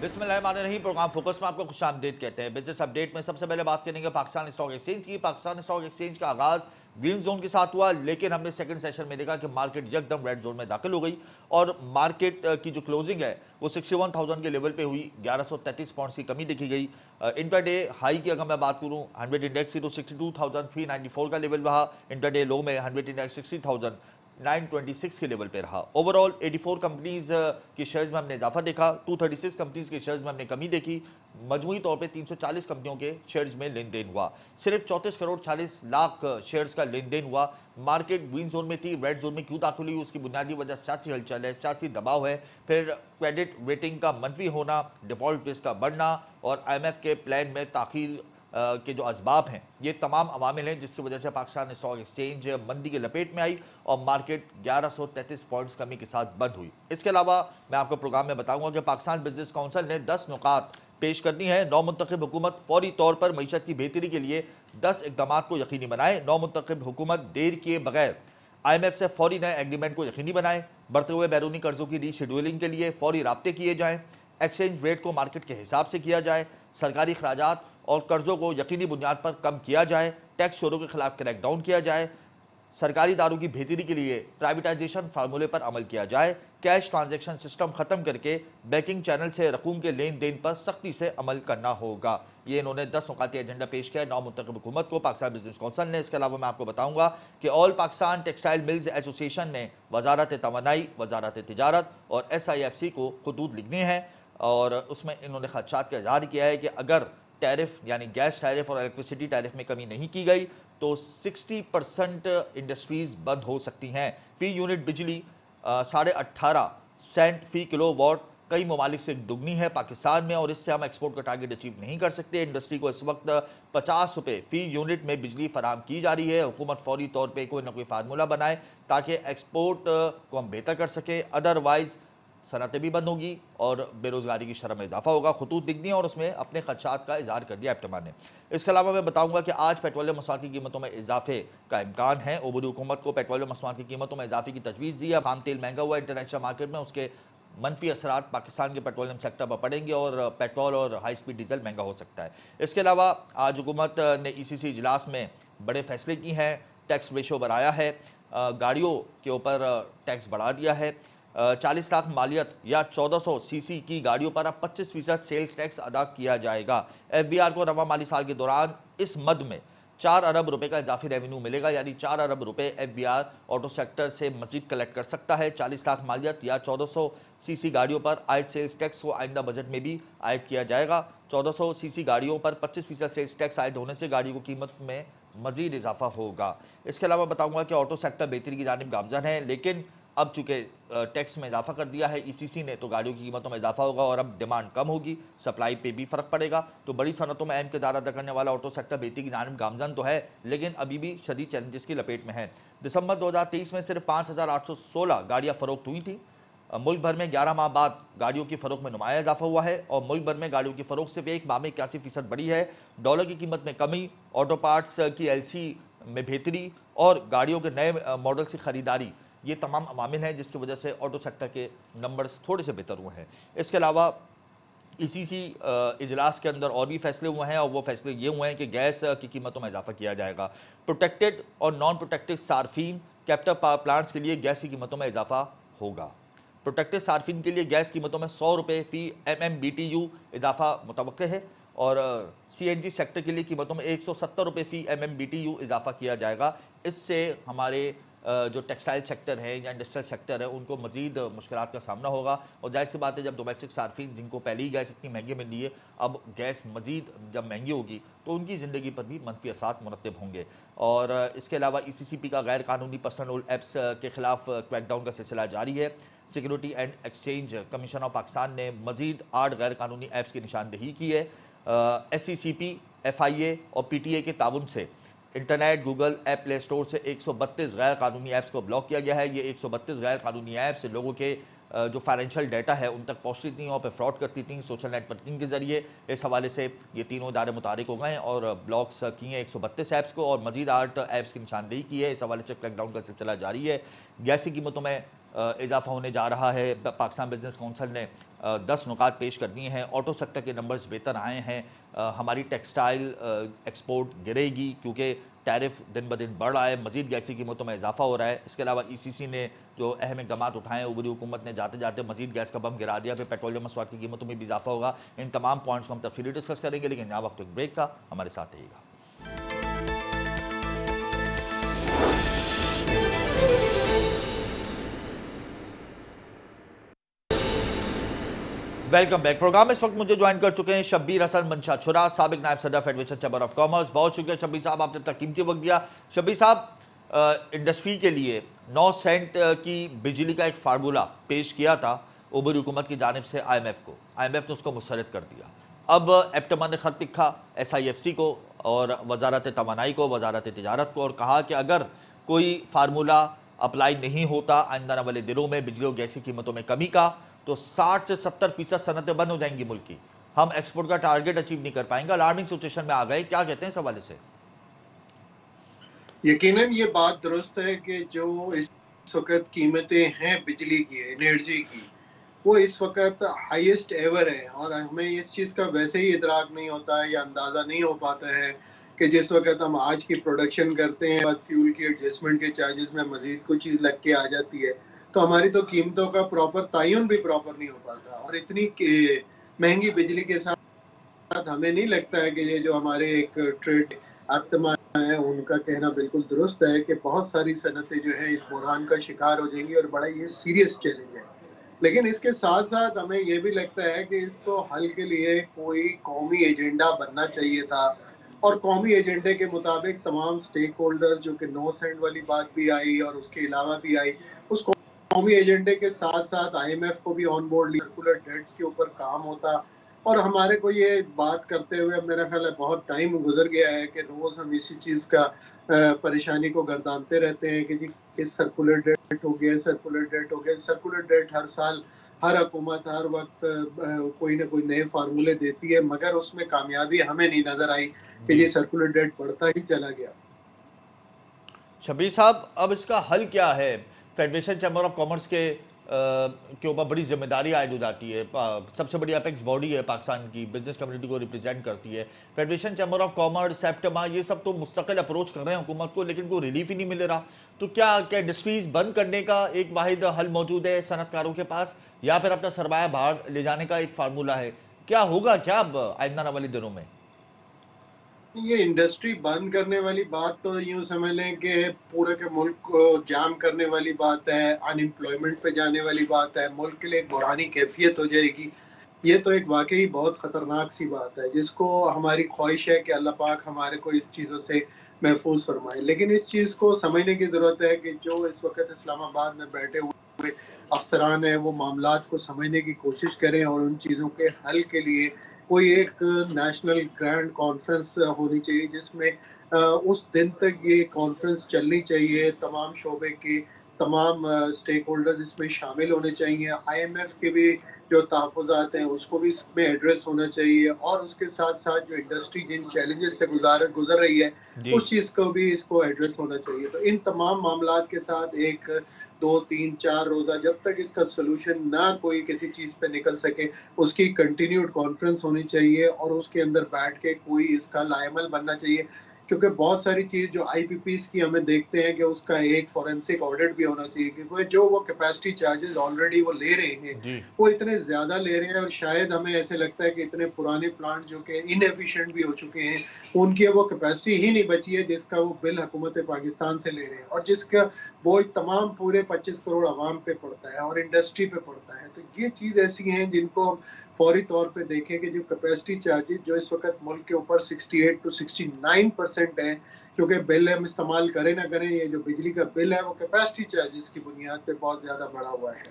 बिस्मिल्लाहिर्रहमानिर्रहीम। Programme focus में आपको खुशामदीद कहते हैं। बिजनेस अपडेट में सबसे पहले बात करेंगे पाकिस्तान स्टॉक एक्सचेंज की। पाकिस्तान स्टॉक एक्सचेंज का आगाज ग्रीन जोन के साथ हुआ, लेकिन हमने सेकंड सेशन में देखा कि मार्केट यकदम रेड जोन में दाखिल हो गई और मार्केट की जो क्लोजिंग है वो 61,000 के लेवल पे हुई। 1133 पॉइंट्स की कमी देखी गई। इंटरडे हाई की अगर मैं बात करूं, 100 इंडेक्स की तो 62,394 का लेवल रहा। इंटरडे लो में 100 इंडेक्स 60,926 के लेवल पे रहा। ओवरऑल 84 कंपनीज के शेयर्स में हमने इजाफा देखा, 236 कंपनीज के शेयर्स में हमने कमी देखी। मजमूई तौर पे 340 कंपनियों के शेयर्स में लेन देन हुआ। सिर्फ 34 करोड़ 40 लाख शेयर्स का लेन देन हुआ। मार्केट ग्रीन जोन में थी, रेड जोन में क्यों दाखिल हुई? उसकी बुनियादी वजह सियासी हलचल है, सियासी दबाव है, फिर क्रेडिट रेटिंग का मनफी होना, डिफॉल्ट रिस्क का बढ़ना और IMF के प्लान में ताखीर के जो असबाब हैं, ये तमाम अवामिल हैं जिसकी वजह से पाकिस्तान स्टॉक एक्सचेंज मंदी के लपेट में आई और मार्केट 1133 पॉइंट्स कमी के साथ बंद हुई। इसके अलावा मैं आपको प्रोग्राम में बताऊंगा कि पाकिस्तान बिजनेस काउंसिल ने 10 नुकात पेश कर दी हैं। नौमुंतखब हुकूमत फौरी तौर पर मईशत की बेहतरी के लिए 10 इकदाम को यकीनी बनाए। नौमुंतखब हुकूमत देर किए बगैर IMF से फौरी नए एग्रीमेंट को यकीनी बनाए। बढ़ते हुए बैरूनी कर्जों की रीशेड्यूलिंग के लिए फौरी राब्ते किए जाएँ। एक्सचेंज रेट को मार्केट के हिसाब से किया जाए। सरकारी खराजात और कर्जों को यकीनी बुनियाद पर कम किया जाए। टैक्स चोरों के खिलाफ क्रैकडाउन किया जाए। सरकारी दारों की बेहतरी के लिए प्राइवेटाइजेशन फार्मूले पर अमल किया जाए। कैश ट्रांजैक्शन सिस्टम खत्म करके बैंकिंग चैनल से रकूम के लेन देन पर सख्ती से अमल करना होगा। ये इन्होंने 10 नुकाती एजेंडा पेश किया नौमुंतखब हुकूमत को, पाकिस्तान बिजनेस काउंसिल ने। इसके अलावा मैं आपको बताऊंगा कि all Pakistan textile mills association ने वजारत तवानाई, वजारत तिजारत और SIFC को खतूत लिखने हैं और उसमें इन्होंने खदशात का इजहार किया है कि अगर टैरिफ यानी गैस टैरिफ और इलेक्ट्रिसिटी टैरिफ में कमी नहीं की गई तो 60% इंडस्ट्रीज बंद हो सकती हैं। फी यूनिट बिजली 18.5 सेंट फी किलो वाट कई ममालिक से दुगनी है पाकिस्तान में और इससे हम एक्सपोर्ट का टारगेट अचीव नहीं कर सकते। इंडस्ट्री को इस वक्त 50 रुपये फी यूनिट में बिजली फराम की जा रही है। हुकूमत फौरी तौर पर कोई ना कोई फार्मूला बनाए ताकि एक्सपोर्ट को हम बेहतर कर सकें, अदरवाइज सनतें भी बंद होगी और बेरोजगारी की शरह में इजाफा होगा। खतूत दिख दी और उसमें अपने खदशात का इजहार कर दिया एप्टमा ने। इसके अलावा मैं बताऊंगा कि आज पेट्रोलियम मसवाद की कीमतों में इजाफे का इम्कान है। ओबूरी हुकूमत को पेट्रोलियम मसवाद की कीमतों में इजाफे की तजवीज़ दी है। खाम तेल महंगा हुआ इंटरनेशनल मार्केट में, उसके मनफी असरात पाकिस्तान के पेट्रोलियम सेक्टर पर पड़ेंगे और पेट्रोल और हाई स्पीड डीजल महंगा हो सकता है। इसके अलावा आज हुकूमत ने ECC इजलास में बड़े फैसले किए हैं। टैक्स रेशो बढ़ाया है, गाड़ियों के ऊपर टैक्स बढ़ा दिया है। 40 लाख मालियत या 1400 सीसी की गाड़ियों पर अब 25% सेल्स टैक्स अदा किया जाएगा। FBR को रवा माली साल के दौरान इस मद में 4 अरब रुपए का इजाफी रेवेन्यू मिलेगा, यानी 4 अरब रुपए FBR ऑटो सेक्टर से मजीद कलेक्ट कर सकता है। 40 लाख मालियत या 1400 सीसी गाड़ियों पर आयद सेल्स टैक्स को आइंदा बजट में भी आयद किया जाएगा। 1400 सीसी गाड़ियों पर 25% सेल्स टैक्स आयद होने से गाड़ियों की कीमत में मजीद इजाफा होगा। इसके अलावा बताऊँगा कि ऑटो सेक्टर बेहतरी की जानिब गामजन है, लेकिन अब चूँकि टैक्स में इजाफा कर दिया है ECC ने तो गाड़ियों की कीमतों में इजाफा होगा और अब डिमांड कम होगी, सप्लाई पे भी फ़र्क पड़ेगा। तो बड़ी सनतों में अहम किरदार अदा करने वाला ऑटो सेक्टर बेहतरी की जानिब गामजन तो है, लेकिन अभी भी शदीद चैलेंजेस की लपेट में है। दिसंबर 2023 में सिर्फ 5,816 गाड़ियाँ फ़रोख्त हुई थी। मुल्क भर में 11 माह बाद गाड़ियों की फ़रोख्त में नुमाया इजाफा हुआ है और मुल्क भर में गाड़ियों की फ़रोख्त सिर्फ एक माह में 81% बढ़ी है। डॉलर की कीमत में कमी, ऑटो पार्ट्स की LC में बेहतरी और गाड़ियों के नए मॉडल्स की ख़रीदारी, ये तमाम अवामिल हैं जिसकी वजह से ऑटो सेक्टर के नंबर्स थोड़े से बेहतर हुए हैं। इसके अलावा ECC इजलास के अंदर और भी फैसले हुए हैं और वो फैसले ये हुए हैं कि गैस की कीमतों में इजाफा किया जाएगा। प्रोटेक्टेड और नॉन प्रोटेक्टेड सार्फिन कैपिटल पावर प्लांट्स के लिए गैस की कीमतों में इजाफा होगा। प्रोटेक्टेड सार्फिन के लिए गैस कीमतों में 100 रुपये फ़ी MMBTU इजाफा मुतवक्के है और CNG सेक्टर के लिए कीमतों में 170 रुपये फ़ी MMBTU इजाफा किया जाएगा। इससे हमारे जो टेक्सटाइल सेक्टर है या इंडस्ट्रियल सेक्टर है उनको मजीद मुश्किलात का सामना होगा और जाहिर सी बात है जब डोमेस्टिक सार्फिन जिनको पहले ही गैस इतनी महंगी मिल रही है, अब गैस मजीद जब महंगी होगी तो उनकी ज़िंदगी पर भी मनफी असरात मुरतब होंगे। और इसके अलावा ECCP का गैर कानूनी पर्सनल ऐप्स के खिलाफ क्रैकडाउन का सिलसिला जारी है। Security and exchange commission of Pakistan ने मजीद 8 गैर कानूनी ऐप्स की निशानदही की है। SECP, FIA और PTA के ताउन से internet, Google app play store से 132 गैर कानूनी ऐप्स को ब्लॉक किया गया है। ये 132 गैर कानूनी ऐप्स लोगों के जो फाइनेंशियल डाटा है उन तक पहुँचती थी और पे फ्रॉड करती थी सोशल नेटवर्किंग के जरिए। इस हवाले से ये तीनों इदारे मुतारिक हो गए हैं और ब्लॉक्स किए 132 ऐप्स को और मजीद 8 ऐप्स की निशानदेही की है। इस हवाले से क्रैकडाउन का सिलसिला जारी है। गैस की कीमतों में इजाफा होने जा रहा है। पाकिस्तान बिजनेस काउंसिल ने 10 नुकात पेश कर दिए हैं। ऑटो सेक्टर के नंबर्स बेहतर आए हैं। हमारी टेक्सटाइल एक्सपोर्ट गिरेगी क्योंकि टैरिफ दिन ब दिन बढ़ रहा है, मजीद गैसी कीमतों में इजाफा हो रहा है। इसके अलावा ECC ने जो अहम इकदाम उठाए हैं, ऊपरी हुकूमत ने जाते जाते मजीद गैस का बम गिरा दिया, फिर पेट्रोलियम मसवाद की कीमतों में भी इजाफा होगा। इन तमाम पॉइंट्स को हम तफसीली डिस्कस करेंगे, लेकिन यहाँ वक्त एक ब्रेक का, हमारे साथ रहिएगा। Welcome back. प्रोग्राम इस वक्त मुझे ज्वाइन कर चुके हैं शब्बीर हसन मंशा छुरा, साबिक नायब सदर फेडरेशन चैम्बर ऑफ कॉमर्स। बहुत शुक्रिया शब्बीर साहब, आपने अपना कीमती वक्त दिया। शब्बीर साहब, इंडस्ट्री के लिए 9 सेंट की बिजली का एक फार्मूला पेश किया था ऊपरी हुकूमत की जानिब से IMF को। IMF ने उसको मुस्तरद कर दिया। अब एप्टमा ने ख़त लिखा SIFC को और वजारत तवानाई को, वजारत तिजारत को, और कहा कि अगर कोई फार्मूला अप्लाई नहीं होता आइंदा आने वाले दिनों में बिजली और गैस की कीमतों में कमी का, तो 60 से 70% सनतें बंद हो जाएंगी मुल्क की। हम एक्सपोर्ट का टारगेट अचीव नहीं कर पाएंगे। अलार्मिंग सिचुएशन में आ गए। क्या कहते हैं इस हवाले से? यकीनन ये बात दुरुस्त है कि जो इस वक्त कीमतें हैं बिजली की, एनर्जी की, वो इस वक्त हाईएस्ट एवर है। और हमें इस चीज़ का वैसे ही इदराक नहीं होता है या अंदाज़ा नहीं हो पाता है कि जिस वक्त हम आज की प्रोडक्शन करते हैं, बाद फ्यूल की एडजस्टमेंट के चार्जेस में मजीद कुछ चीज़ लग के आ जाती है, तो हमारी तो कीमतों का प्रॉपर तयन भी प्रॉपर नहीं हो पाता। और इतनी महंगी बिजली के साथ हमें नहीं लगता है कि ये जो हमारे एक ट्रेड एप्टमा है उनका कहना बिल्कुल दुरुस्त है कि बहुत सारी सनतें जो है इस बुरहान का शिकार हो जाएंगी और बड़ा ये सीरियस चैलेंज है। लेकिन इसके साथ साथ हमें ये भी लगता है कि इसको हल के लिए कोई कौमी एजेंडा बनना चाहिए था, और कौमी एजेंडे के मुताबिक तमाम स्टेक होल्डर, जो कि 9 सेंट वाली बात भी आई और उसके अलावा भी आई, उस कौमी एजेंडे के साथ साथ IMF को भी ऑन बोर्ड लिया, सर्कुलर डेट्स के ऊपर काम होता। और हमारे को ये बात करते हुए मेरा ख्याल है बहुत टाइम गुजर गया है कि रोज़ हम इसी चीज़ का परेशानी को गर्दानते रहते हैं कि जी सर्कुलर डेट हो गया, सर्कुलर डेट हो गया। सर्कुलर डेट हर साल हर हुकूमत हर वक्त कोई ना कोई नए फार्मूले देती है, मगर उसमें कामयाबी हमें नहीं नजर आई कि ये सर्कुलर डेट बढ़ता ही चला गया। शब्बीर साहब, अब इसका हल क्या है? फेडरेशन चैम्बर ऑफ कॉमर्स के ऊपर बड़ी जिम्मेदारी आयद हो जाती है। सबसे बड़ी अपेक्स बॉडी है पाकिस्तान की, बिजनेस कम्युनिटी को रिप्रेजेंट करती है। फेडरेशन चैम्बर ऑफ कॉमर्स, सेप्टेमा, ये सब तो मुस्तकिल अप्रोच कर रहे हैं हुकूमत को, लेकिन कोई रिलीफ ही नहीं मिल रहा। तो क्या इंडस्ट्रीज बंद करने का एक वाहिद हल मौजूद है सनतकारों के पास, या फिर अपना सरमाया बाहर ले जाने का एक फार्मूला है? क्या होगा क्या अब आइंदा वाले दिनों में? ये इंडस्ट्री बंद करने वाली बात तो यूं समझ लें कि पूरे के मुल्क को जाम करने वाली बात है, अनएम्प्लॉयमेंट पे जाने वाली बात है, मुल्क के लिए एक बुरानी कैफियत हो जाएगी। ये तो एक वाकई बहुत ख़तरनाक सी बात है, जिसको हमारी ख्वाहिश है कि अल्लाह पाक हमारे को इस चीज़ों से महफूज फरमाए। लेकिन इस चीज़ को समझने की ज़रूरत है कि जो इस वक्त इस्लामाबाद में बैठे हुए अफसरान हैं वो मामलात को समझने की कोशिश करें और उन चीज़ों के हल के लिए कोई एक नेशनल ग्रैंड कॉन्फ्रेंस होनी चाहिए, जिसमें उस दिन तक ये कॉन्फ्रेंस चलनी चाहिए। तमाम शोबे के तमाम स्टेक होल्डर्स इसमें शामिल होने चाहिए। IMF के भी जो तहफ़्फ़ुज़ात हैं उसको भी इसमें एड्रेस होना चाहिए, और उसके साथ साथ जो इंडस्ट्री जिन चैलेंजेस से गुजर रही है उस चीज़ को भी इसको एड्रेस होना चाहिए। तो इन तमाम मामलात के साथ एक 2, 3, 4 रोज़ा जब तक इसका सोल्यूशन ना कोई किसी चीज़ पे निकल सके, उसकी कंटिन्यूड कॉन्फ्रेंस होनी चाहिए और उसके अंदर बैठ के कोई इसका लायमल बनना चाहिए। क्योंकि बहुत सारी चीज़ जो IPPs की हमें देखते हैं कि उसका एक फॉरेंसिक ऑडिट भी होना चाहिए, क्योंकि जो वो कैपेसिटी चार्जेस ऑलरेडी वो ले रहे हैं वो इतने ज़्यादा ले रहे हैं, और शायद हमें ऐसे लगता है कि इतने पुराने प्लांट जो कि इनएफिशिएंट भी हो चुके हैं, उनकी वो कैपेसिटी ही नहीं बची है जिसका वो बिल हुकूमत पाकिस्तान से ले रहे हैं, और जिसका वो तमाम पूरे 25 करोड़ आवाम पे पड़ता है और इंडस्ट्री पे पड़ता है। तो ये चीज़ ऐसी हैं जिनको हम फौरी तौर पे देखें कि जो कैपेसिटी चार्जेस जो इस वक्त मुल्क के ऊपर 68 to 69% है, क्योंकि बिल हम इस्तेमाल करें ना करें, ये जो बिजली का बिल है वो कैपेसिटी चार्जेस की बुनियाद पे बहुत ज़्यादा बढ़ा हुआ है।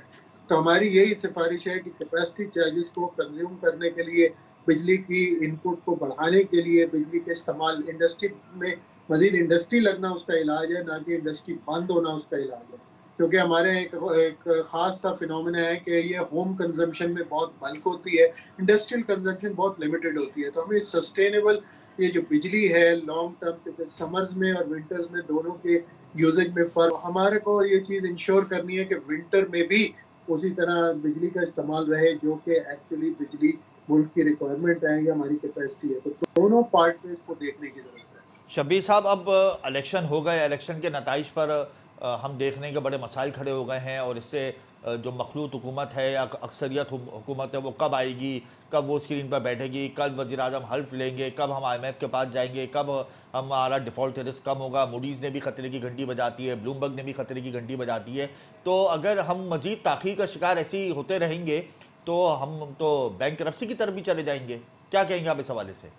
तो हमारी यही सिफारिश है कि कैपेसिटी चार्जेस को कंज्यूम करने के लिए, बिजली की इनपुट को बढ़ाने के लिए, बिजली के इस्तेमाल इंडस्ट्री में मजीद इंडस्ट्री लगना उसका इलाज है, ना कि इंडस्ट्री बंद होना उसका इलाज है। क्योंकि हमारे एक ख़ास सा फिनोमेना है कि ये होम कंजम्पशन में बहुत बल्क होती है, इंडस्ट्रियल कंजम्पशन बहुत लिमिटेड होती है। तो हमें सस्टेनेबल ये जो बिजली है लॉन्ग टर्म के समर्स में और विंटर्स में दोनों के यूजेज में फर्क, हमारे को ये चीज़ इंश्योर करनी है कि विंटर में भी उसी तरह बिजली का इस्तेमाल रहे जो कि एक्चुअली बिजली मुल्क की रिक्वायरमेंट है या हमारी कैपेसिटी है। तो दोनों पार्ट में इसको देखने की ज़रूरत है। शब्बीर साहब, अब इलेक्शन हो गए, इलेक्शन के नताइज पर हम देखने के बड़े मसाइल खड़े हो गए हैं, और इससे जो मखलूत हुकूमत है या अक्सरियत हुकूमत है वो कब आएगी, कब वो स्क्रीन पर बैठेगी, कब वज़ीर आज़म हल्फ लेंगे, कब हम IMF के पास जाएंगे, कब हमारा डिफ़ॉल्ट रिस्क कम होगा। मूडीज़ ने भी खतरे की घंटी बजाती है, ब्लूमबर्ग ने भी खतरे की घंटी बजाती है। तो अगर हम मज़ीद ताख़ीर का शिकार ऐसे ही होते रहेंगे तो हम तो बैंकरप्सी की तरफ भी चले जाएंगे। क्या कहेंगे आप इस हवाले से?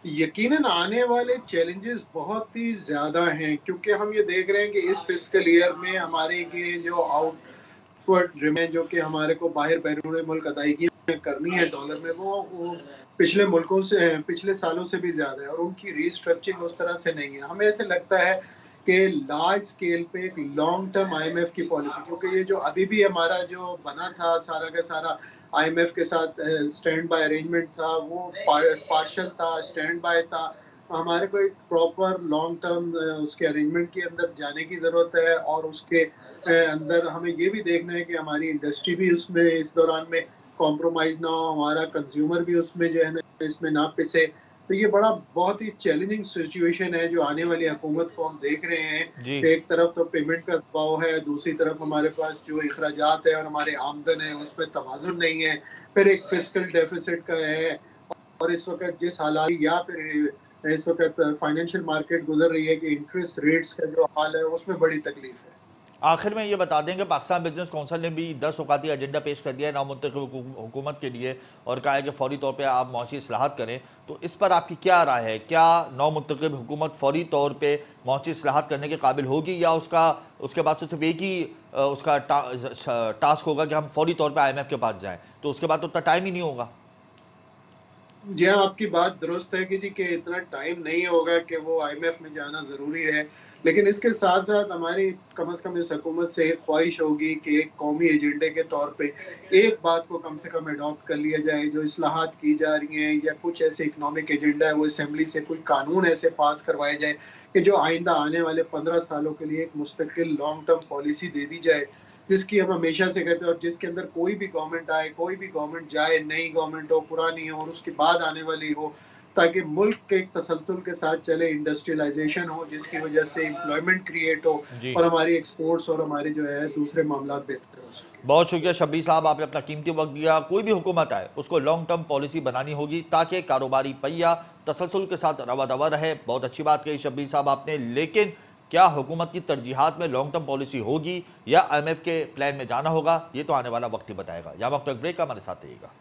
यकीनन आने वाले चैलेंजेस बहुत ही ज़्यादा हैं, क्योंकि हम ये देख रहे हैं कि इस फिस्कल ईयर में हमारे ये जो आउटवर्ड रिमेन जो कि हमारे को बाहर बैरून मुल्क अदायगियाँ करनी है डॉलर में, वो पिछले मुल्कों से पिछले सालों से भी ज़्यादा है, और उनकी रीस्ट्रक्चरिंग उस तरह से नहीं है। हमें ऐसे लगता है कि लार्ज स्केल पे एक लॉन्ग टर्म IMF की पॉलिसी, क्योंकि ये जो अभी भी हमारा जो बना था सारा का सारा IMF के साथ स्टैंड बाय अरेंजमेंट था, वो पार्शल था, स्टैंड बाय था। हमारे को एक प्रॉपर लॉन्ग टर्म उसके अरेंजमेंट के अंदर जाने की ज़रूरत है, और उसके अंदर हमें ये भी देखना है कि हमारी इंडस्ट्री भी उसमें इस दौरान में कॉम्प्रोमाइज़ ना हो, हमारा कंज्यूमर भी उसमें जो है ना इसमें ना पिसे। तो ये बड़ा बहुत ही चैलेंजिंग सिचुएशन है जो आने वाली हुकूमत को हम देख रहे हैं। जी। एक तरफ तो पेमेंट का दबाव है, दूसरी तरफ हमारे पास जो इखराजात है और हमारे आमदन है उसमें तवाज़ुन नहीं है, फिर एक फिस्कल डेफिसिट का है, और इस वक्त जिस हालात या फिर इस वक्त फाइनेंशियल मार्केट गुजर रही है कि इंटरेस्ट रेट्स का जो हाल है उसमें बड़ी तकलीफ है। आखिर में ये बता दें कि पाकिस्तान बिजनेस कौंसिल ने भी 10 औकाती एजेंडा पेश कर दिया है नामुंतखब हुकूमत के लिए, और कहा है कि फौरी तौर पे आप मौसी इस्लाहत करें। तो इस पर आपकी क्या राय है? क्या नामुंतखब हुकूमत फौरी तौर पे मौसी इस्लाहत करने के काबिल होगी, या उसके बाद तो सिर्फ एक ही उसका टास्क होगा कि हम फौरी तौर पर IMF के पास जाएँ? तो उसके बाद तो उतना टाइम ही नहीं होगा। जी हाँ, आपकी बात दुरुस्त है कि इतना टाइम नहीं होगा कि वो IMF में जाना ज़रूरी है। लेकिन इसके साथ-साथ हमारी कम से कम इस हुकूमत से एक ख्वाहिश होगी कि एक कौमी एजेंडे के तौर पे एक बात को कम से कम अडॉप्ट कर लिया जाए, जो इस्लाहात की जा रही हैं या कुछ ऐसे इकोनॉमिक एजेंडा है, वो असेंबली से कोई कानून ऐसे पास करवाए जाएँ कि जो आइंदा आने वाले 15 सालों के लिए एक मुस्तकिल लॉन्ग टर्म पॉलिसी दे दी जाए, जिसकी हम हमेशा से कहते हैं, और जिसके अंदर कोई भी गवर्नमेंट आए, कोई भी गवर्नमेंट जाए, नई गवर्नमेंट हो, पुरानी हो और उसके बाद आने वाली हो, ताकि मुल्क के एक तसलसल के साथ चले, इंडस्ट्रियलाइजेशन हो, जिसकी वजह से एम्प्लॉयमेंट क्रिएट हो जी। और हमारी एक्सपोर्ट्स और हमारे जो है दूसरे मामला बेहतर हो सके। बहुत शुक्रिया शब्बीर साहब, आपने अपना कीमती वक्त दिया। कोई भी हुकूमत आए उसको लॉन्ग टर्म पॉलिसी बनानी होगी ताकि कारोबारी पहिया तसलसल के साथ रवा दवा रहे। बहुत अच्छी बात कही शब्बीर साहब आपने, लेकिन क्या हुकूमत की तरजीहात में लॉन्ग टर्म पॉलिसी होगी या IMF के प्लान में जाना होगा, ये तो आने वाला वक्त ही बताएगा। यहाँ वक्त एक ब्रेक का, हमारे साथ रहिएगा।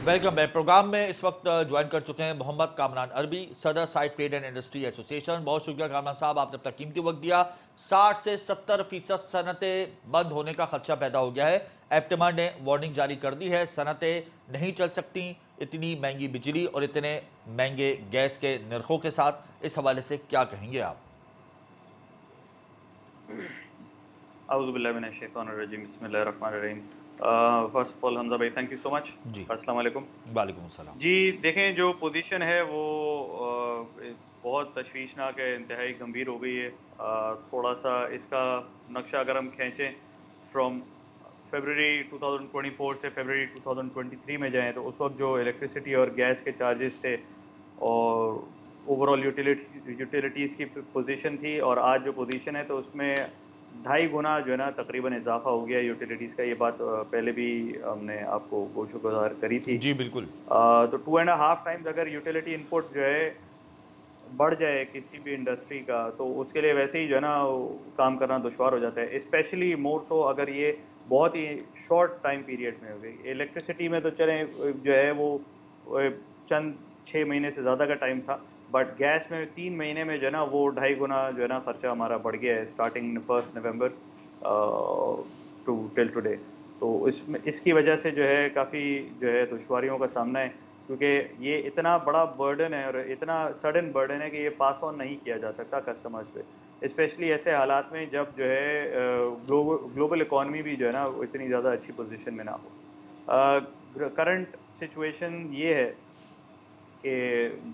Welcome back. प्रोग्राम में इस वक्त ज्वाइन कर चुके हैं मोहम्मद कामरान अरबी, सदर side trade and industry association. बहुत शुक्रिया कामरान साहब, आपने अपना कीमती वक्त दिया। 60 से 70% सनतें बंद होने का खदशा पैदा हो गया है। एप्टेमा ने वार्निंग जारी कर दी है, सनतें नहीं चल सकती इतनी महंगी बिजली और इतने महंगे गैस के नरखों के साथ। इस हवाले से क्या कहेंगे आप? फर्स्ट ऑफ ऑल हमजा भाई, थैंक यू सो मच। जी, अस्सलाम वालेकुम। वालेकुम अस्सलाम। जी देखें, जो पोजीशन है वो बहुत तशवीशनाक है, इंतहाई गंभीर हो गई है। थोड़ा सा इसका नक्शा अगर हम खींचें फ्रॉम फरवरी 2024 से फरवरी 2023 में जाएं, तो उस वक्त जो इलेक्ट्रिसिटी और गैस के चार्जेस थे और ओवरऑल यूटिलिटीज़ की पोजीशन थी, और आज जो पोजीशन है तो उसमें 2.5 गुना जो है ना तकरीबन इजाफा हो गया यूटिलिटीज़ का। ये बात पहले भी हमने आपको गोशुगुजार करी थी। जी बिल्कुल। तो 2.5 टाइम्स अगर यूटिलिटी इनपुट जो है बढ़ जाए किसी भी इंडस्ट्री का, तो उसके लिए वैसे ही जो है ना काम करना दुश्वार हो जाता है। स्पेशली मोर सो अगर ये बहुत ही शॉर्ट टाइम पीरियड में हो गई। इलेक्ट्रिसिटी में तो चलें जो है वो चंद 6 महीने से ज़्यादा का टाइम था, बट गैस में 3 महीने में जो है ना वो 2.5 गुना जो है ना खर्चा हमारा बढ़ गया है starting 1 November to till today. तो इसकी वजह से जो है काफ़ी जो है दुश्वारियों का सामना है, क्योंकि ये इतना बड़ा बर्डन है और इतना सडन बर्डन है कि ये पास ऑन नहीं किया जा सकता कस्टमर्स पे। स्पेशली ऐसे हालात में जब जो है ग्लोबल इकॉनमी भी जो है ना वो इतनी ज़्यादा अच्छी पोजीशन में ना हो। करंट सिचुएशन ये है कि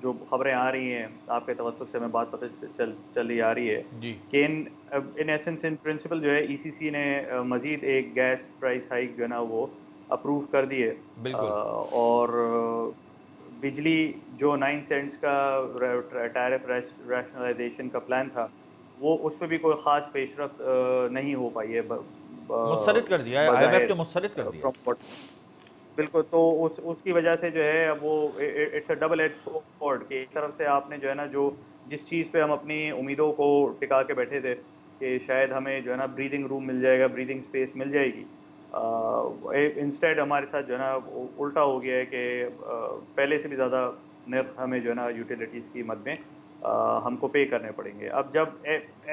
जो खबरें आ रही हैं आपके तवज्जुह से हमें बात पता चली आ रही है जी कि इन एसेंस इन प्रिंसिपल जो है ईसीसी ने मज़ीद एक गैस प्राइस हाइक जो है ना वो अप्रूव कर दी है। बिल्कुल। और बिजली जो 9 सेंट्स का टैरिफ रैशनलाइजेशन का प्लान था वो उस पर भी कोई ख़ास पेशरफ्त नहीं हो पाई है मुस्तरद कर दिया है, आईएमएफ बज़ाहिर ने मुस्तरद कर दिया है। फ्रॉम बिल्कुल। तो उसकी वजह से जो है अब वो it's a double edge sword कि एक तरफ से आपने जो है ना जो जिस चीज़ पे हम अपनी उम्मीदों को टिका के बैठे थे कि शायद हमें जो है ना ब्रीदिंग रूम मिल जाएगा, ब्रीदिंग स्पेस मिल जाएगी, इंस्टेड हमारे साथ जो है ना उल्टा हो गया है कि पहले से भी ज़्यादा नर्ख हमें जो है ना यूटिलिटीज़ की मद में हमको पे करने पड़ेंगे। अब जब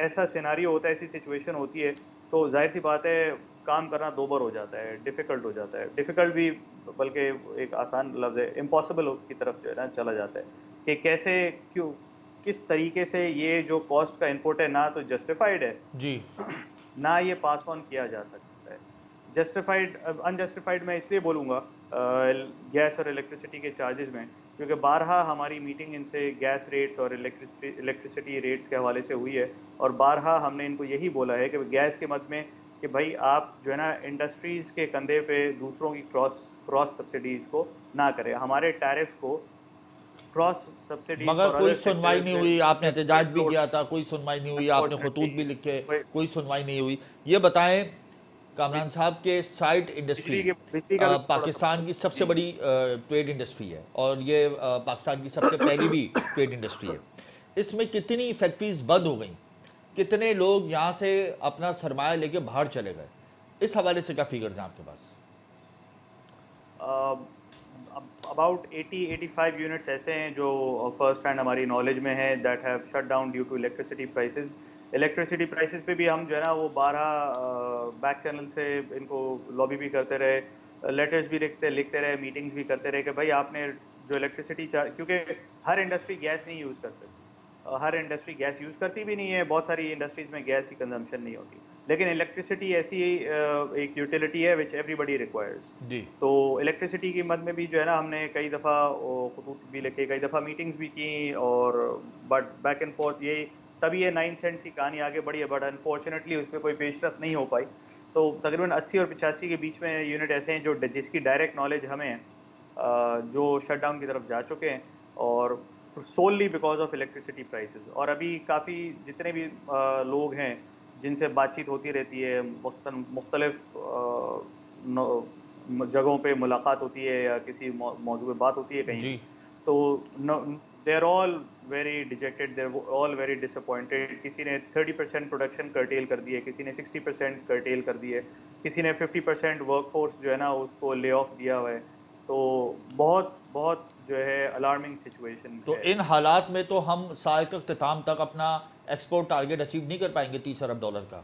ऐसा सिनारियो होता है, ऐसी सिचुएशन होती है, तो जाहिर सी बात है काम करना दोबर हो जाता है, डिफ़िकल्ट हो जाता है। डिफ़िकल्ट भी बल्कि एक आसान लफ्ज़ है, इम्पॉसिबल की तरफ जो है ना चला जाता है कि कैसे क्यों किस तरीके से ये जो कॉस्ट का इनपुट है ना तो जस्टिफाइड है, जी ना ये पास ऑन किया जा सकता है। जस्टिफाइड अनजस्टिफाइड मैं इसलिए बोलूँगा गैस और इलेक्ट्रिसिटी के चार्जेस में, क्योंकि बारहा हमारी मीटिंग इनसे गैस रेट्स और इलेक्ट्रिसिटी रेट्स के हवाले से हुई है और बारहा हमने इनको यही बोला है कि गैस के मद में कि भाई आप जो है ना इंडस्ट्रीज़ के कंधे पे दूसरों की क्रॉस सब्सिडीज़ को ना करें, हमारे टैरिफ को क्रॉस सब्सिडीज़ मगर और कोई अदर सुनवाई नहीं हुई, आपने एहतजाज भी किया था, कोई सुनवाई नहीं हुई, आपने खतूत भी लिखे, कोई सुनवाई नहीं हुई। ये बताएं कामरान साहब के साइट इंडस्ट्री बिजली का भी थोड़ा सा पाकिस्तान की सबसे जी। बड़ी ट्रेड इंडस्ट्री है और ये पाकिस्तान की सबसे पहली भी ट्रेड इंडस्ट्री है। इसमें कितनी फैक्ट्रीज बंद हो गई, कितने लोग यहाँ से अपना सरमाया लेके बाहर चले गए, इस हवाले से क्या फिगर्स हैं आपके पास? अबाउट 80-85 यूनिट्स ऐसे हैं जो फर्स्ट हैंड हमारी नॉलेज में है that have shut down due to electricity prices. Electricity prices पे भी हम जो है ना वो 12 बैक चैनल से इनको लॉबी भी करते रहे, लेटर्स भी लिखते रहे, मीटिंग्स भी करते रहे कि भाई आपने जो इलेक्ट्रिसिटी चार्ज, क्योंकि हर इंडस्ट्री गैस नहीं यूज़ कर सकती, हर इंडस्ट्री गैस यूज़ करती भी नहीं है, बहुत सारी इंडस्ट्रीज़ में गैस की कंजम्पशन नहीं होती, लेकिन इलेक्ट्रिसिटी ऐसी एक यूटिलिटी है विच एवरीबडी रिक्वायर्स। जी तो इलेक्ट्रिसिटी की मद में भी जो है ना हमने कई दफ़ा खतूत भी लिखे, कई दफ़ा मीटिंग्स भी की और बट बैक एंड फोर्थ ये तभी ये 9 सेंट्स की कहानी आगे बढ़ी है, बट अनफॉर्चुनेटली उस पर कोई पेशरफ नहीं हो पाई। तो तकरीबन 80 और 85 के बीच में यूनिट ऐसे हैं जो जिसकी डायरेक्ट नॉलेज हमें है, जो शट डाउन की तरफ जा चुके हैं और solely because of electricity prices. और अभी काफ़ी जितने भी लोग हैं जिनसे बातचीत होती रहती है, मुख्तलिफ जगहों पे मुलाकात होती है या किसी मौजू पे बात होती है कहीं, जी तो they are all very dejected, they are all very disappointed. किसी ने 30% प्रोडक्शन कर्टेल कर दिए, किसी ने 60% कर्टेल कर दिए, किसी ने 50% वर्कफोर्स जो है ना उसको ले ऑफ दिया हुआ है। तो बहुत बहुत जो है अलार्मिंग सिचुएशन तो है। इन हालात में तो हम साल के अख्ताम तक अपना एक्सपोर्ट टारगेट अचीव नहीं कर पाएंगे $30 अरब का।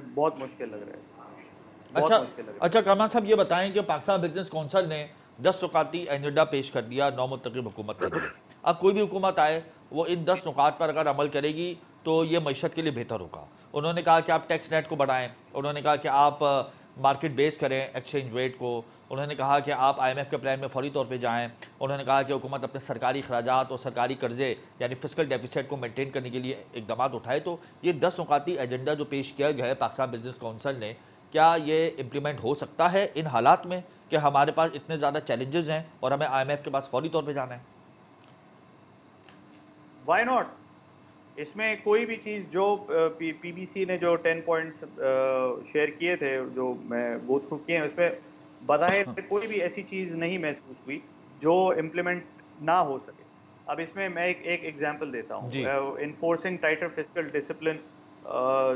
बहुत मुश्किल लग रहा है, अच्छा बहुत मुश्किल लग रहा है। अच्छा कामरान साहब ये बताएं कि पाकिस्तान बिजनेस कौंसल ने 10 नुकाती एजेंडा पेश कर दिया नौ मुंतखब हुकूमत के लिए। अब कोई भी हुकूमत आए वो इन 10 नुकात पर अगर अमल करेगी तो ये मईशत के लिए बेहतर होगा। उन्होंने कहा कि आप टैक्स नेट को बढ़ाएं, उन्होंने कहा कि आप मार्केट बेस करें एक्सचेंज रेट को, उन्होंने कहा कि आप IMF के प्लान में फौरी तौर पे जाएं, उन्होंने कहा कि हुकूमत अपने सरकारी अखराजात और सरकारी कर्जे यानी फिस्कल डेफिसिट को मेंटेन करने के लिए इकदाम उठाए। तो ये 10 नुकाती एजेंडा जो पेश किया गया है पाकिस्तान बिजनेस कौंसल ने, क्या ये इम्प्लीमेंट हो सकता है इन हालात में कि हमारे पास इतने ज़्यादा चैलेंजेस हैं और हमें IMF के पास फौरी तौर पे जाना है? Why not? इसमें कोई भी चीज़ जो PBC ने जो 10 पॉइंट्स शेयर किए थे जो मैं गो थ्रू किए हैं, उसमें बज़ाहिर कोई भी ऐसी चीज़ नहीं महसूस हुई जो इम्प्लीमेंट ना हो सके। अब इसमें मैं एक एग्जांपल देता हूँ, जी इन्फोर्सिंग टाइटर फिस्कल डिसिप्लिन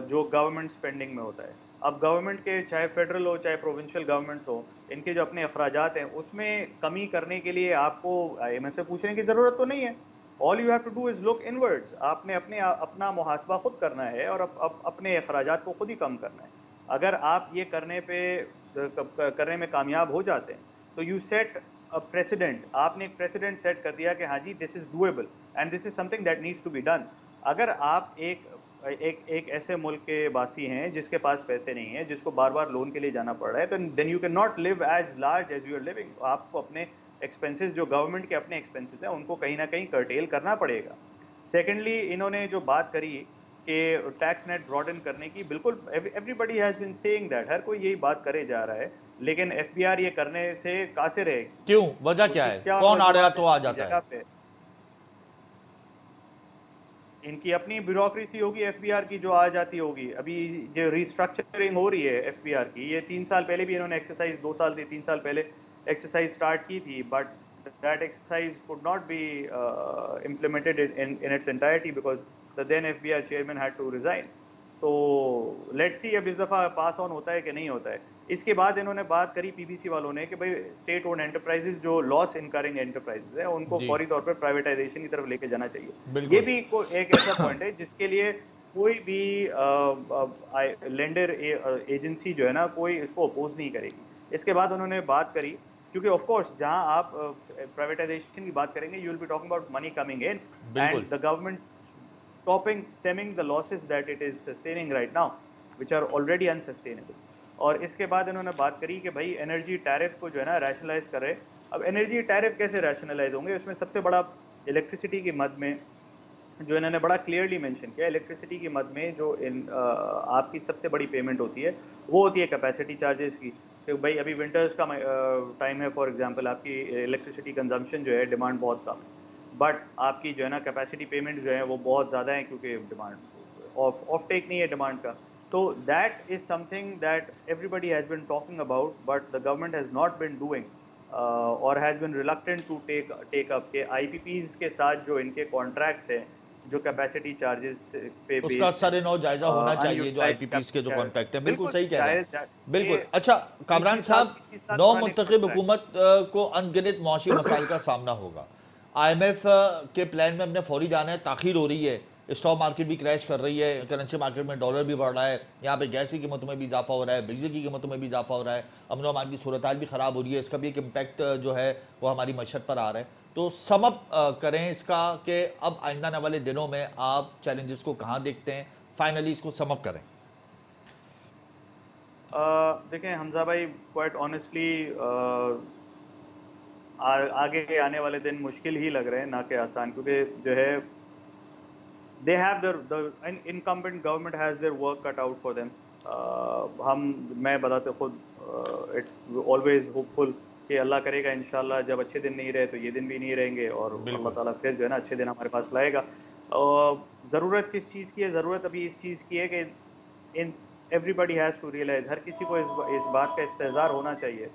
जो गवर्नमेंट स्पेंडिंग में होता है। अब गवर्नमेंट के चाहे फेडरल हो चाहे प्रोविंशियल गवर्नमेंट्स हो, इनके जो अपने अखराजात हैं उसमें कमी करने के लिए आपको IMF से पूछने की ज़रूरत तो नहीं है। All you have to do is look inwards. आपने अपना मुहासबा खुद करना है और अपने अखराजात को खुद ही कम करना है। अगर आप ये करने में कामयाब हो जाते हैं तो यू सेट अ प्रेसिडेंट, आपने एक प्रेसिडेंट सेट कर दिया कि हाँ जी this is doable and this is something that needs to be done. अगर आप एक ऐसे मुल्क के वासी हैं जिसके पास पैसे नहीं है, जिसको बार बार लोन के लिए जाना पड़ रहा है, तो then you can not live as large as you are living. आपको अपने एक्सपेंसेस, जो गवर्नमेंट के अपने एक्सपेंसेस हैं, उनको कहीं ना कहीं कर्टेल करना पड़ेगा। सेकेंडली, इन्होंने जो बात करी कि टैक्स नेट ब्रॉडन करने की, बिल्कुल everybody has been saying that, हर कोई यही बात करे जा रहा है, लेकिन एफबीआर ये करने से कासिर है। क्यों, वजह क्या है? कौन आ रहा तो आ जाता है? इनकी अपनी ब्यूरोक्रेसी होगी एफबीआर की, जो आ जाती होगी। अभी जो रिस्ट्रक्चरिंग हो रही है एफबीआर की, ये 3 साल पहले भी इन्होंने एक्सरसाइज, 2 साल 3 साल पहले एक्सरसाइज स्टार्ट की थी, but that exercise could not be implemented in its entirety because the then FBR chairman had to resign. तो लेट्स सी अब इस दफ़ा पास ऑन होता है कि नहीं होता है। इसके बाद इन्होंने बात करी पीबीसी वालों ने कि भाई स्टेट ओन्ड एंटरप्राइजेज, जो लॉस इनकरिंग एंटरप्राइजेज है, उनको फौरी तौर पर प्राइवेटाइजेशन की तरफ लेके जाना चाहिए। ये भी एक ऐसा पॉइंट है जिसके लिए कोई भी लेंडर एजेंसी जो है ना, कोई इसको अपोज नहीं करेगी। इसके बाद उन्होंने बात करी, क्योंकि ऑफ कोर्स जहां आप प्राइवेटाइजेशन की बात करेंगे, you will be talking about money coming in and the government stemming the losses that it is sustaining right now, which are already unsustainable। और इसके बाद इन्होंने बात करी कि भाई एनर्जी टैरिफ को जो है ना रैशनलाइज करे। अब एनर्जी टैरिफ कैसे रैशनलाइज होंगे? उसमें सबसे बड़ा इलेक्ट्रिसिटी की मद में जो इन्होंने बड़ा क्लियरली मेंशन किया, इलेक्ट्रिसिटी की मद में जो आपकी सबसे बड़ी पेमेंट होती है वो होती है कैपेसिटी चार्जेस की। तो भाई अभी विंटर्स का टाइम है, फॉर एग्जांपल आपकी इलेक्ट्रिसिटी कंजम्पशन जो है, डिमांड बहुत कम है, बट आपकी जो है ना कैपेसिटी पेमेंट जो है वो बहुत ज़्यादा है, क्योंकि डिमांड ऑफ टेक नहीं है डिमांड का। तो that is something that everybody has been talking about, but the government has not been doing और has been reluctant to take up के आईपीपीज़ के साथ जो इनके कॉन्ट्रैक्ट्स हैं, जो कैपेसिटी चार्जेस पे उसका सर-ए-नौ जायजा होना चाहिए, जो आईपीपीज़ के जो कॉन्ट्रैक्ट हैं। बिल्कुल सही कह रहे हैं, बिल्कुल। अच्छा कामरान साहब, नौ मुंतखब हुकूमत को अनगिनत मुआशी मसाइल का सामना होगा। IMF के प्लान में अपने फौरी जाना है, ताख़ीर हो रही है, स्टॉक मार्केट भी क्रैश कर रही है, करेंसी मार्केट में डॉलर भी बढ़ रहा है, यहाँ पे गैस की कीमतों में भी इजाफा हो रहा है, बिजली की कीमतों में भी इजाफा हो रहा है, अमन व अमान की सूरत हाल भी ख़राब हो रही है, इसका भी एक इम्पैक्ट जो है वो हमारी मईशत पर आ रहा है। तो समअप करें इसका कि अब आइंदा आने वाले दिनों में आप चैलेंजेस को कहाँ देखते हैं, फाइनली इसको समअप करें। देखें हमजा भाई, क्वाइट ऑनेस्टली आगे आने वाले दिन मुश्किल ही लग रहे हैं, ना कि आसान, क्योंकि जो है they have the incumbent government has their work cut out for them. मैं बताते खुद इट्स ऑलवेज होपफुल कि अल्लाह करेगा इंशाल्लाह जब अच्छे दिन नहीं रहे तो ये दिन भी नहीं रहेंगे, और अल्लाह ताला फिर जो है ना अच्छे दिन हमारे पास लाएगा। ज़रूरत किस चीज़ की है? ज़रूरत अभी इस चीज़ की है कि इन एवरीबडी हैज़ टू रियलाइज़, हर किसी को इस बात का इस्तेज़ार होना चाहिए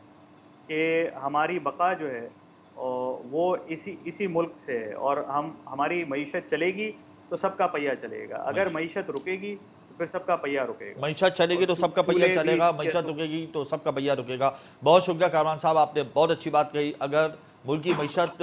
कि हमारी बका जो है वो इसी मुल्क से है, और हमारी मईशत चलेगी तो सबका पहिया चलेगा, अगर मईशत रुकेगी तो फिर सबका पहिया रुकेगा। मईशत चलेगी तो सबका पहिया चलेगा, मईशत रुकेगी तो सबका पहिया रुकेगा। बहुत शुक्रिया कामरान साहब, आपने बहुत अच्छी बात कही। अगर मुल्क की मईशत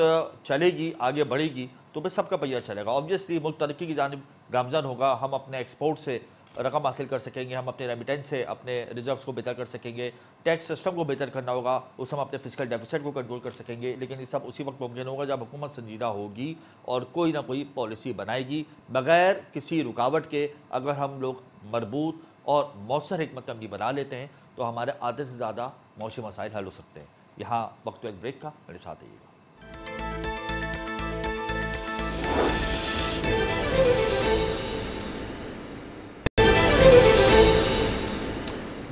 चलेगी, आगे बढ़ेगी, तो फिर सबका पहिया चलेगा। ऑब्वियसली मुल्क तरक्की की जानिब गामजन होगा, हम अपने एक्सपोर्ट से रकम हासिल कर सकेंगे, हम अपने रेमिटेंस से अपने रिजर्व्स को बेहतर कर सकेंगे, टैक्स सिस्टम को बेहतर करना होगा, उस हम अपने फिस्कल डेफिसिट को कंट्रोल कर सकेंगे। लेकिन ये सब उसी वक्त मुमकिन होगा जब हुकूमत संजीदा होगी और कोई ना कोई पॉलिसी बनाएगी बग़ैर किसी रुकावट के। अगर हम लोग मरबूत और मौसर हिकमत अमली बना लेते हैं तो हमारे आधे से ज़्यादा मौसमी मसाइल हल हो सकते हैं। यहाँ वक्त एक ब्रेक का, मेरे साथ आइएगा।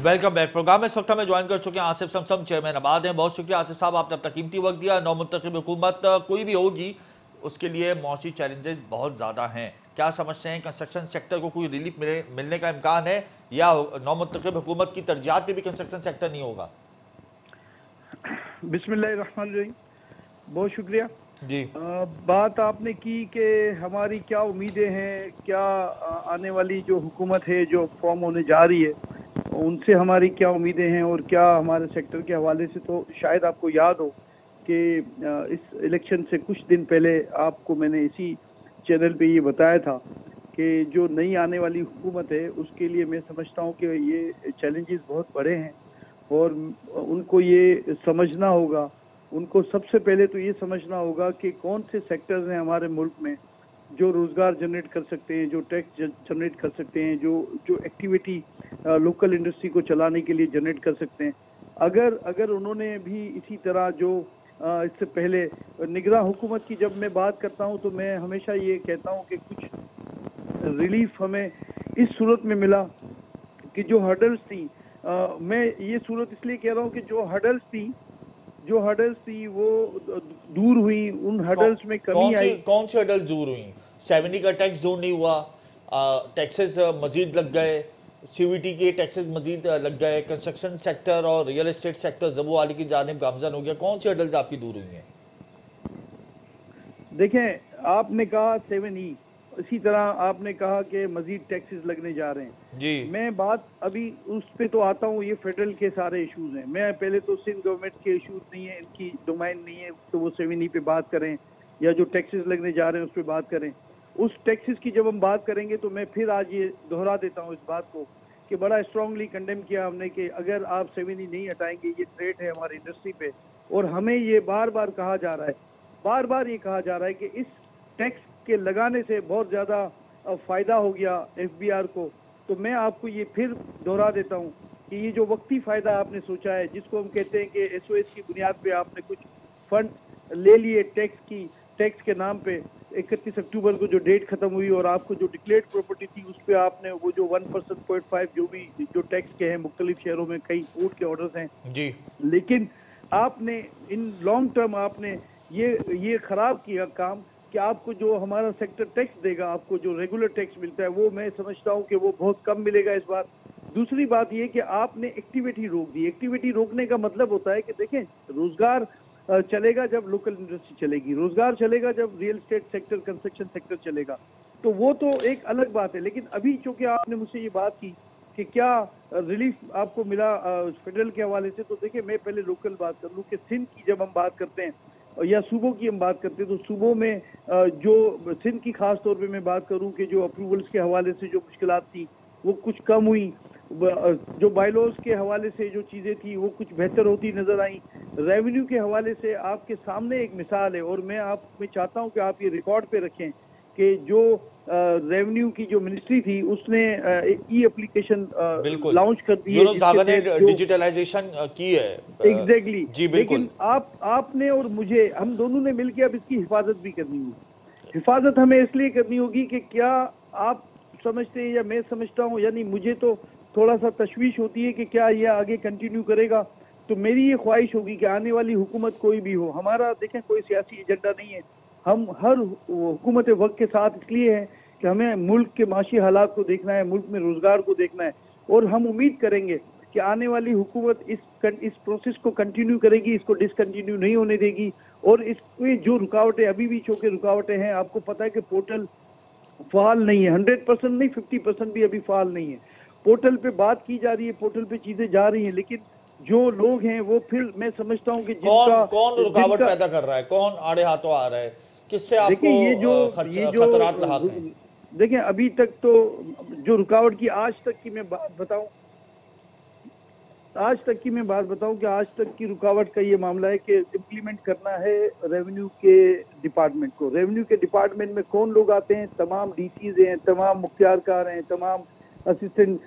Welcome back. प्रोग्राम में इस वक्त हमें ज्वाइन कर चुके हैं आसिफ समसम, चेयरमैन आबाद हैं। बहुत शुक्रिया आसिफ साहब, आपने अपना कीमती वक्त दिया। नौ मुंतखब हुकूमत कोई भी होगी उसके लिए मौसी चैलेंजेस बहुत ज़्यादा हैं। क्या समझते हैं, कंस्ट्रक्शन सेक्टर को कोई रिलीफ मिलने का इम्कान है, या नौ मुंतखब हुकूमत की तरजीहात पे भी कंस्ट्रक्शन सेक्टर नहीं होगा? बिस्मिल्लाहिर्रहमानिर्रहीम, बहुत शुक्रिया जी। बात आपने की कि हमारी क्या उम्मीदें हैं, क्या आने वाली जो हुकूमत है जो फॉर्म होने जा रही है उनसे हमारी क्या उम्मीदें हैं और क्या हमारे सेक्टर के हवाले से। तो शायद आपको याद हो कि इस इलेक्शन से कुछ दिन पहले आपको मैंने इसी चैनल पे ये बताया था कि जो नई आने वाली हुकूमत है उसके लिए मैं समझता हूँ कि ये चैलेंजेस बहुत बड़े हैं और उनको ये समझना होगा। उनको सबसे पहले तो ये समझना होगा कि कौन से सेक्टर्स हैं हमारे मुल्क में जो रोजगार जनरेट कर सकते हैं, जो टैक्स जनरेट कर सकते हैं, जो जो एक्टिविटी लोकल इंडस्ट्री को चलाने के लिए जनरेट कर सकते हैं, अगर उन्होंने भी इसी तरह जो इससे पहले निगरान हुकूमत की जब मैं बात करता हूं तो मैं हमेशा ये कहता हूं कि कुछ रिलीफ हमें इस सूरत में मिला कि जो हर्डल्स थी, मैं ये सूरत इसलिए कह रहा हूं कि जो हर्डल्स थी वो दूर हुई, उन हर्डल्स में कमी आई। कौन सी हर्डल दूर हुई? 70 का टैक्स दूर नहीं हुआ, टैक्सेस मजीद लग गए, सीवीटी के टैक्सेस मजीद लग गए, कंस्ट्रक्शन सेक्टर और रियल एस्टेट सेक्टर जबू वाली की जानिब गामजन हो गया। कौन सी हर्डल्स आपकी दूर हुई हैं? देखें, आपने कहा 7E, इसी तरह आपने कहा कि मजीद टैक्सेस लगने जा रहे हैं जी। मैं बात अभी उस पे तो आता हूँ, ये फेडरल के सारे इश्यूज हैं। मैं पहले तो सिंध गवर्नमेंट के इश्यूज नहीं है, इनकी डोमाइन नहीं है, तो वो 7E पे बात करें या जो टैक्सेस लगने जा रहे हैं उस पर बात करें। उस टैक्सेस की जब हम बात करेंगे तो मैं फिर आज ये दोहरा देता हूँ इस बात को कि बड़ा स्ट्रांगली कंडेम किया हमने कि अगर आप 7E नहीं हटाएंगे, ये थ्रेट है हमारी इंडस्ट्री पे। और हमें ये बार बार कहा जा रहा है, बार बार ये कहा जा रहा है कि इस टैक्स के लगाने से बहुत ज़्यादा फ़ायदा हो गया FBR को। तो मैं आपको ये फिर दोहरा देता हूँ कि ये जो वक्ती फ़ायदा आपने सोचा है, जिसको हम कहते हैं कि SOS की बुनियाद पे आपने कुछ फंड ले लिए टैक्स के नाम पे, 31 अक्टूबर को जो डेट खत्म हुई और आपको जो डिक्लेयर्ड प्रॉपर्टी थी उस पर आपने वो जो 1% 0.5 जो भी जो टैक्स के हैं मुख्तलिफ शहरों में कई कोर्ट के ऑर्डर्स हैं जी, लेकिन आपने इन लॉन्ग टर्म आपने ये खराब किया काम कि आपको जो हमारा सेक्टर टैक्स देगा, आपको जो रेगुलर टैक्स मिलता है वो मैं समझता हूँ कि वो बहुत कम मिलेगा इस बार। दूसरी बात ये कि आपने एक्टिविटी रोक दी। एक्टिविटी रोकने का मतलब होता है कि देखें, रोजगार चलेगा जब लोकल इंडस्ट्री चलेगी, रोजगार चलेगा जब real estate sector, construction sector चलेगा, तो वो तो एक अलग बात है। लेकिन अभी चूंकि आपने मुझसे ये बात की कि क्या रिलीफ आपको मिला फेडरल के हवाले से, तो देखिए मैं पहले लोकल बात कर लूँ कि सिंध की जब हम बात करते हैं या सूबों की हम बात करते हैं तो सूबों में जो सिंध की खास तौर पे मैं बात करूं कि जो अप्रूवल्स के हवाले से जो मुश्किलात थी वो कुछ कम हुई, जो बायलॉज के हवाले से जो चीज़ें थी वो कुछ बेहतर होती नज़र आई। रेवेन्यू के हवाले से आपके सामने एक मिसाल है और मैं चाहता हूं कि आप ये रिकॉर्ड पे रखें कि जो रेवेन्यू की जो मिनिस्ट्री थी उसने एक एप्लीकेशन लॉन्च कर दी है, डिजिटलाइजेशन की है। एग्जैक्टली जी बिल्कुल। लेकिन आपने और मुझे, हम दोनों ने मिलकर अब इसकी हिफाजत भी करनी होगी। हिफाजत हमें इसलिए करनी होगी कि क्या आप समझते हैं या मैं समझता हूँ, यानी मुझे तो थोड़ा सा तशवीश होती है कि क्या यह आगे कंटिन्यू करेगा। तो मेरी ये ख्वाहिश होगी कि आने वाली हुकूमत कोई भी हो, हमारा देखें कोई सियासी एजेंडा नहीं है, हम हर हुकूमत वक्त के साथ इसलिए हैं कि हमें मुल्क के माशी हालात को देखना है, मुल्क में रोजगार को देखना है और हम उम्मीद करेंगे कि आने वाली हुकूमत इस प्रोसेस को कंटिन्यू करेगी, इसको डिसकंटिन्यू नहीं होने देगी। और इसमें जो रुकावटें अभी भी चूंकि रुकावटें हैं, आपको पता है कि पोर्टल फाल नहीं है, 100% नहीं 50% भी अभी फाल नहीं है। पोर्टल पे बात की जा रही है, पोर्टल पे चीजें जा रही हैं, लेकिन जो लोग हैं वो फिर मैं समझता हूँ कि कौन रुकावट पैदा कर रहा है, कौन आड़े हाथों आ रहा है, किससे आपको खतरात लाते हैं? देखिए अभी तक तो जो रुकावट की आज तक की मैं बात बताऊं कि आज तक की रुकावट का ये मामला है कि इम्प्लीमेंट करना है रेवेन्यू के डिपार्टमेंट को। रेवेन्यू के डिपार्टमेंट में कौन लोग आते हैं? तमाम DCs हैं, तमाम मुख्तियारकार हैं, तमाम असिस्टेंट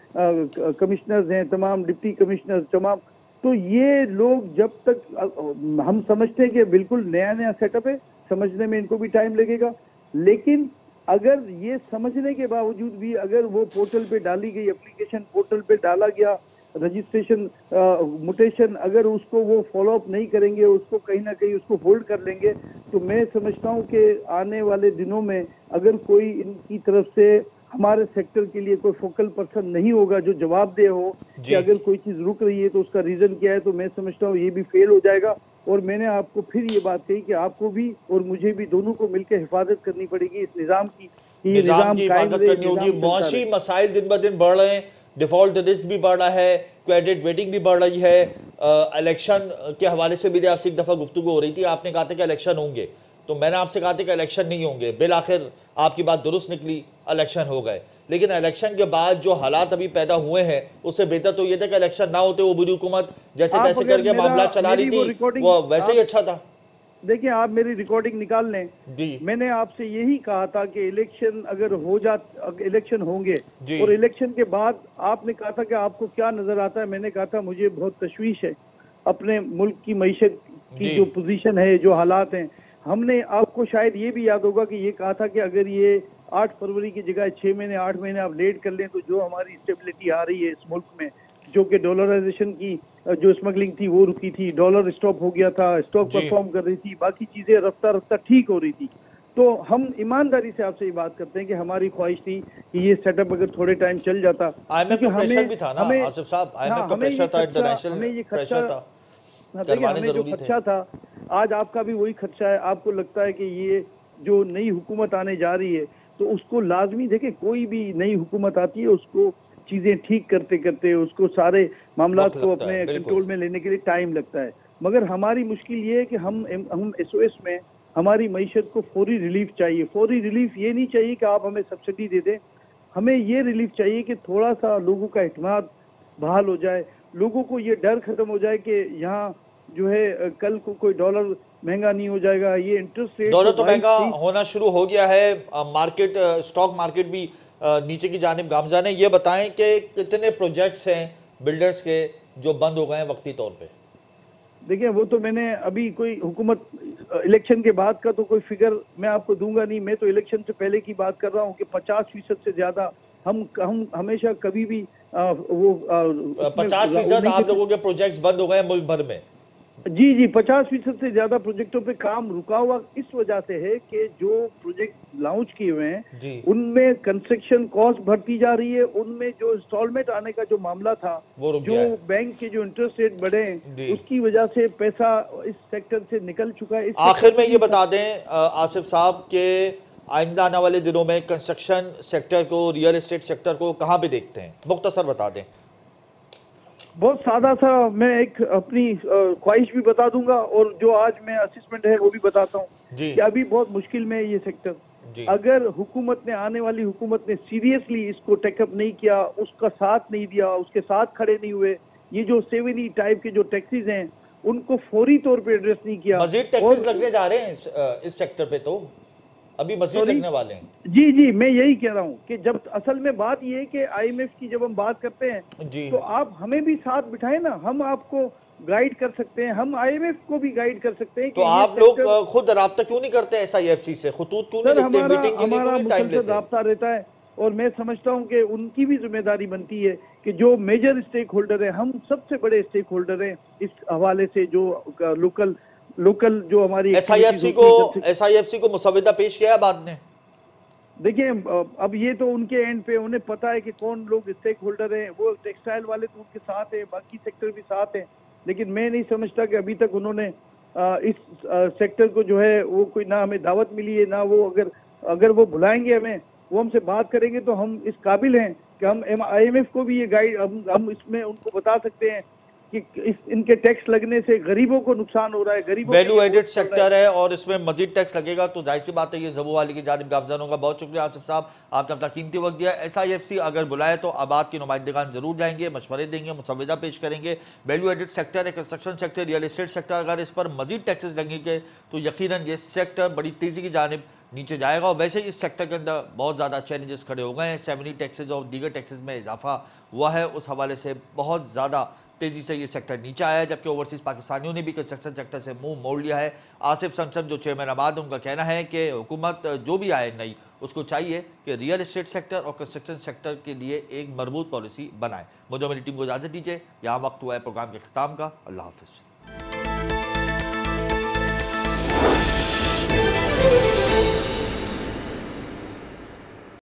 कमिश्नर्स हैं, तमाम डिप्टी कमिश्नर्स, तमाम। तो ये लोग जब तक हम समझते हैं कि बिल्कुल नया सेटअप है, समझने में इनको भी टाइम लगेगा, लेकिन अगर ये समझने के बावजूद भी अगर वो पोर्टल पे डाली गई एप्लीकेशन, पोर्टल पे डाला गया रजिस्ट्रेशन म्यूटेशन, अगर उसको वो फॉलो अप नहीं करेंगे, उसको कहीं ना कहीं उसको होल्ड कर लेंगे, तो मैं समझता हूँ कि आने वाले दिनों में अगर कोई इनकी तरफ से हमारे सेक्टर के लिए कोई फोकल पर्सन नहीं होगा जो जवाबदेह हो कि अगर कोई चीज़ रुक रही है तो उसका रीज़न क्या है, तो मैं समझता हूँ ये भी फेल हो जाएगा। और मैंने आपको फिर ये बात कही कि आपको भी और मुझे भी दोनों को मिलकर हिफाजत करनी पड़ेगी इस निज़ाम की, निज़ाम की हिफाजत करनी होगी। मौशी मसाइल दिन ब दिन बढ़ रहे हैं, डिफॉल्ट रिस्क भी बढ़ रहा है, क्रेडिट वेटिंग भी बढ़ रही है। इलेक्शन के हवाले से भी आपसे एक दफ़ा गुफ्तगू हो रही थी, आपने कहा था कि इलेक्शन होंगे, तो मैंने आपसे कहा था कि इलेक्शन नहीं होंगे, बिल आखिर आपकी बात दुरुस्त निकली, इलेक्शन हो गए। लेकिन इलेक्शन के बाद जो हालात अभी पैदा हुए हैं उससे बेहतर तो ये था कि इलेक्शन ना होते वो बुरी हुकूमत जैसे तैसे करके मामला चला रही थी, वो वैसे ही अच्छा था। देखिए आप मेरी रिकॉर्डिंग निकाल लें, जी मैंने आपसे यही कहा था कि इलेक्शन अगर इलेक्शन होंगे जी। और इलेक्शन के बाद आपने कहा था कि आपको क्या नजर आता है। मैंने कहा था मुझे बहुत तशवीश है अपने मुल्क की मईशत की जी। जो पोजीशन है, जो हालात हैं। हमने आपको शायद ये भी याद होगा कि ये कहा था कि अगर ये 8 फरवरी की जगह 6 महीने 8 महीने आप लेट कर लें तो जो हमारी स्टेबिलिटी आ रही है इस मुल्क में, जो कि डॉलराइजेशन की जो स्मगलिंग थी वो रुकी थी, डॉलर स्टॉप हो गया था, स्टॉक जी। परफॉर्म कर रही थी, बाकी चीजें रफ्ता रफ्ता ठीक हो रही थी। तो हम ईमानदारी से आपसे ये बात करते हैं कि हमारी ख्वाहिश थी कि ये सेटअप अगर थोड़े टाइम चल जाता, IMF का प्रेशर भी था ना हमें आसिफ साहब, हाँ, IMF का हमें ये प्रेशर था, खर्चा, हमें इंटरनेशनल ये प्रेशर खर्चा, था, देखिए करवाने हमें जो जरूरी थे। खर्चा था, आज आपका भी वही खर्चा है। आपको लगता है कि ये जो नई हुकूमत आने जा रही है तो उसको लाजमी, देखिए कोई भी नई हुकूमत आती है उसको चीजें ठीक करते करते उसको सारे मामला वक्त को लगता है, अपने बिल्कुल। कंट्रोल में लेने के लिए टाइम लगता है। मगर हमारी मुश्किल ये है कि हम SOS में हमारी मईशत को फौरी रिलीफ चाहिए। फौरी रिलीफ ये नहीं चाहिए कि आप हमें सब्सिडी दे दें, हमें ये रिलीफ चाहिए कि थोड़ा सा लोगों का एतमाद बहाल हो जाए, लोगों को ये डर खत्म हो जाए कि यहाँ जो है कल को कोई डॉलर महंगा नहीं हो जाएगा। ये इंटरेस्ट रेट डॉलर तो महंगा होना शुरू हो गया है, मार्केट स्टॉक मार्केट भी नीचे की जानिब गामजान है। ये बताएं कि कितने प्रोजेक्ट्स हैं बिल्डर्स के जो बंद हो गए हैं वक्ती तौर पे? देखिए वो तो मैंने अभी कोई हुकूमत इलेक्शन के बाद का तो कोई फिगर मैं आपको दूंगा नहीं। मैं तो इलेक्शन से पहले की बात कर रहा हूँ कि 50% से ज्यादा हम हमेशा कभी भी वो 50% आप लोगों के प्रोजेक्ट्स बंद हो गए हैं मुल्क भर में? जी 50% से ज्यादा प्रोजेक्टों पे काम रुका हुआ इस वजह से है कि जो प्रोजेक्ट लॉन्च किए हुए हैं जी। उनमें कंस्ट्रक्शन कॉस्ट बढ़ती जा रही है, उनमें जो इंस्टॉलमेंट आने का जो मामला था, वो रुक जो गया है। बैंक के जो इंटरेस्ट रेट बढ़े जी। उसकी वजह से पैसा इस सेक्टर से निकल चुका है। आखिर में ये बता दें आसिफ साहब के आइंदा आने वाले दिनों में कंस्ट्रक्शन सेक्टर को, रियल एस्टेट सेक्टर को कहाँ पे देखते हैं, मुख्तसर बता दें। बहुत सादा सा मैं एक अपनी ख्वाहिश भी बता दूंगा और जो आज मैं असेसमेंट है वो भी बताता हूँ जी। कि अभी बहुत मुश्किल में है ये सेक्टर। जी। अगर हुकूमत ने, आने वाली हुकूमत ने सीरियसली इसको टेकअप नहीं किया, उसका साथ नहीं दिया, उसके साथ खड़े नहीं हुए, ये जो 7E टाइप के जो टैक्सेस हैं उनको फौरी तौर पे एड्रेस नहीं किया, मजीद टैक्सेस लगने जा रहे हैं इस सेक्टर पे, तो अभी मजीद Sorry? लगने वाले हैं। जी मैं यही कह रहा हूँ कि जब असल में बात ये है कि IMF की जब हम बात करते हैं जी। तो आप हमें भी साथ बिठाए ना, हम आपको गाइड कर सकते हैं, हम IMF को भी गाइड कर सकते हैं। तो आप लोग खुद राब्ता क्यों नहीं करते SIFC से, खुतूत क्यों नहीं सर लिखते, हमारा मीटिंग के लिए क्यों हमारा नहीं टाइम मुसलसल लेते? राब्ता रहता है और मैं समझता हूँ कि उनकी भी जिम्मेदारी बनती है कि जो मेजर स्टेक होल्डर है, हम सबसे बड़े स्टेक होल्डर हैं इस हवाले से, जो लोकल जो हमारी SIFC को मुसविदा पेश किया है बाद में? देखिए अब ये तो उनके एंड पे, उन्हें पता है कि कौन लोग स्टेक होल्डर हैं। वो टेक्सटाइल वाले तो उनके साथ हैं, बाकी सेक्टर भी साथ हैं, लेकिन मैं नहीं समझता कि अभी तक उन्होंने इस सेक्टर को जो है वो कोई, ना हमें दावत मिली है, ना वो अगर वो बुलाएंगे हमें, वो हमसे बात करेंगे तो हम इस काबिल हैं कि हम IMF को भी ये गाइड, हम इसमें उनको बता सकते हैं कि इनके टैक्स लगने से गरीबों को नुकसान हो रहा है, गरीबों वैल्यू एडेड सेक्टर है और इसमें मजीद टैक्स लगेगा, तो जाहिर सी बात है ये ज़बू वाली की जानिब गामजान होगा। बहुत शुक्रिया आसिफ साहब, आपने अपना कीमती वक्त दिया। SIFC अगर बुलाए तो आबाद की नुमाइंदगान जरूर जाएंगे, मशवरे देंगे, मुसविदा पेश करेंगे। वैल्यू एडेड सेक्टर है, construction sector, real estate sector, अगर इस पर मजीद टैक्सेस लगेंगे तो यकीनन ये सेक्टर बड़ी तेज़ी की जानिब नीचे जाएगा। और वैसे इस सेक्टर के अंदर बहुत ज़्यादा चैलेंजेस खड़े हो गए हैं, 7E टैक्सेस और दीगर टैक्सेस में इजाफा हुआ है, उस हवाले से बहुत ज़्यादा तेजी से ये सेक्टर नीचे आया है, जबकि ओवरसीज़ पाकिस्तानियों ने भी कंस्ट्रक्शन सेक्टर से मुंह मोड़ लिया है। आसिफ समसम जो चेयरमैन आबाद, उनका कहना है कि हुकूमत जो भी आए नई, उसको चाहिए कि रियल एस्टेट सेक्टर और कंस्ट्रक्शन सेक्टर के लिए एक मजबूत पॉलिसी बनाए। मुझे मेरी टीम को इजाज़त दीजिए, यहाँ वक्त हुआ है प्रोग्राम के ख़िताम का। अल्लाह हाफ़िज़।